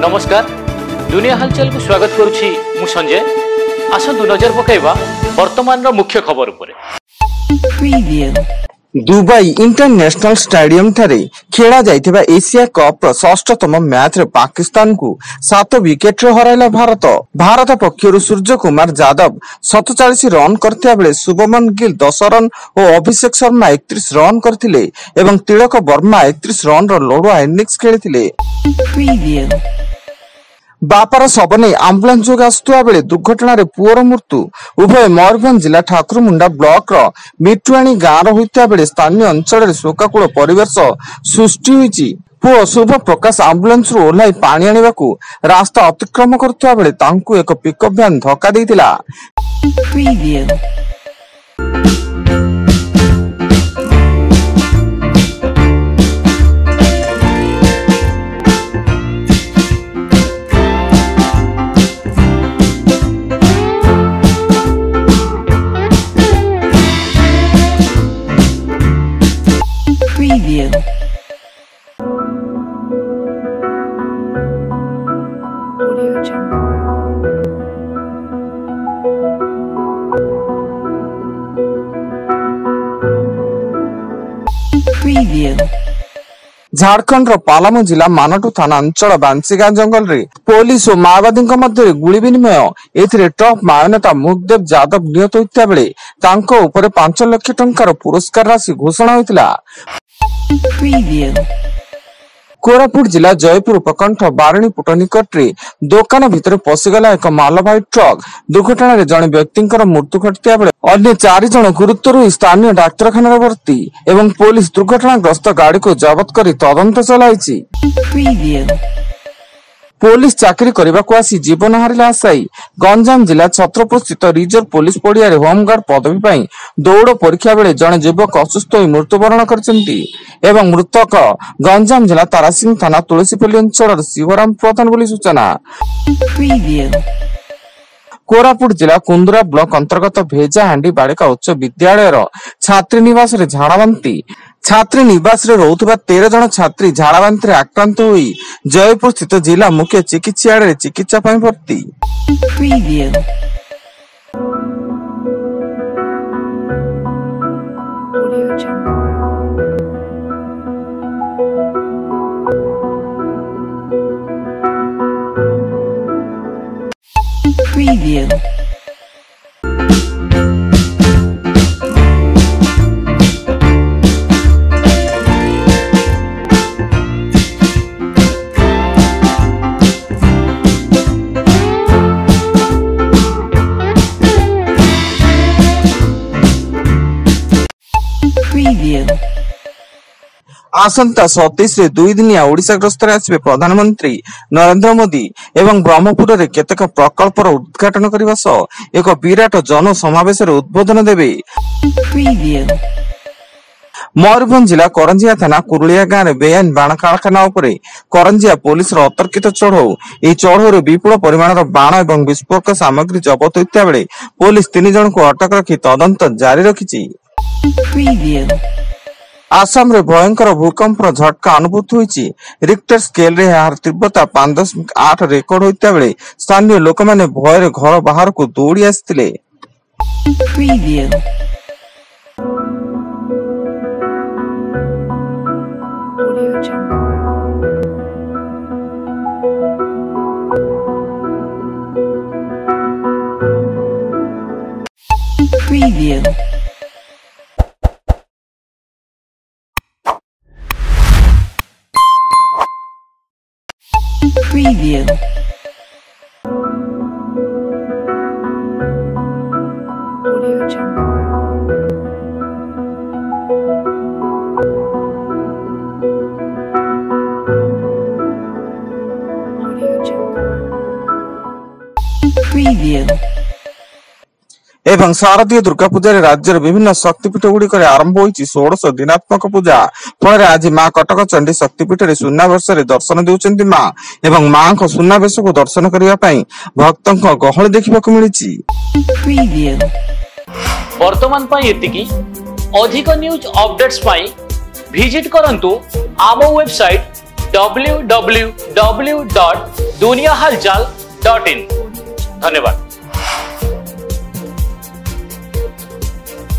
नमस्कार दुनिया हलचल को स्वागत करुछि मु संजय। आसंतु नजर पकाइबा वर्तमान रो मुख्य खबर उपरे। दुबई इंटरनेशनल स्टेडियम ठारे खेला जाइथिबा एशिया कप रो षष्ठतम मैच रे पाकिस्तान को 7 विकेट रे हराइला भारत पक्षरु सूर्य कुमार यादव 47 रन करथिया बेले शुभमन गिल 10 रन और अभिषेक शर्मा 31 रन करथिले एवं तिलक वर्मा 31 रन रो लड़ुआ इनिंग्स खेलिथिले। बापार शव नहीं आम्बुलांस जोगे आसुवा बेले दुर्घटना रे पुअर मृत्यु उभय मयूरभंज जिला ठाकुरमुंडा ब्लॉक रो मिटुआणी गाँव होता बेले स्थानीय अंचल शोकाकूल परिवेश सृष्टि होईची। पुओ शुभ प्रकाश आम्बुलांस रु ओह्लाई पानी आनिबाकू रास्ता अतिक्रम करथुवा बेले तांकू एक पिकअप भ्यान धक्का देइतिला। झारखंड रो पालामू जिला मानटू थाना अंचल बांसीगां जंगल रे पुलिस और माओवादी मध्य गुली विनिमय एथिरे टॉप मायोनेता मुखदेव यादव निहत होता बेले तांको ऊपर 5 लाख टंकार पुरस्कार राशि घोषणा होइतिला। कोरापुट जिला जयपुर उपकंठ बारणीपुट निकट रे दुकान भितर पशिगला एक मालवाही ट्रक दुर्घटना रे जने व्यक्तिंकर मृत्यु घटिया बेले अन्य 4 जन गुरुतर स्थानीय डाक्तरखाना भर्ती एवं पुलिस दुर्घटनाग्रस्त गाड़ी को जबत कर तदंत चलाइछि। पुलिस चाकरी करने को आसी जीवन हारिला आशायी गंजाम जिला छत्रपुर स्थित रिजर्व पुलिस पड़िया होमगार्ड पदवी पाई दौड़ परीक्षा बेले जड़े युवक असुस्थ हो मृत्युवरण करछन्ती एवं मृतक गंजाम जिला तारासिंह थाना तुलसीपल्ली अंचल शिवराम प्रधान बोली सूचना। कोरापुट जिला कुंदुरा ब्लॉक अंतर्गत भेजाहांडी बालिका उच्च विद्यालय छात्री निवास रे झाड़ाबांती छात्री निवास रे रहउथबा 13 जन छात्री झाड़ाबांती रे आक्रांत होई जयपुर स्थित जिला मुख्य चिकित्सालय रे चिकित्सा पई भर्ती। आसंता 27 रे 2 दिनिया ओडिशा गस्तर आसिबे प्रधानमंत्री नरेंद्र मोदी एवं ब्रह्मपुर रे केतक प्रकल्पर उद्घाटन करबा सह एक विराट जन समावेश रे उद्बोधन देबे। मयूरभंज जिला करंजिया थाना कुरुलिया गाँव रे बेआईन बाण कारखाना उपरे करंजिया पुलिस रो अतर्कित चढ़ऊ ए चढ़ऊ रे विपुल परिमाण रो बाण एवं विस्फोटक सामग्री जबत होइता बेले पुलिस 3 जन को अटक रखी तदंत जारी रखिछि। आसाम रे भयंकर भूकंप रो झटका अनुभूत होईछि। रिक्टर स्केल रे यार तीव्रता 5.8 रेकॉर्ड होइता बेले स्थानीय लोक माने भय रे घर बाहर को दौड़ी आस्थिले। Preview. Audio Jungle. Audio Jungle. Preview. एवं शारदीय दुर्गा पूजा राज्यर विभिन्न शक्तिपीठ गुड़िक आरंभ होईछि 16 दिनात्मक पूजा फल आज मां कटक चंडी शक्तिपीठ रे सुनावेश रे दर्शन देउचंती मां एवं मां को सुनावेश को दर्शन करिया पई भक्तंक गहळ देखिबाकू मिलिछि। वर्तमान पई एतिकी अधिक न्यूज अपडेट्स पई विजिट करंतु आम वेबसाइट www.thanews.in duniyahalchal.in। धन्यवाद।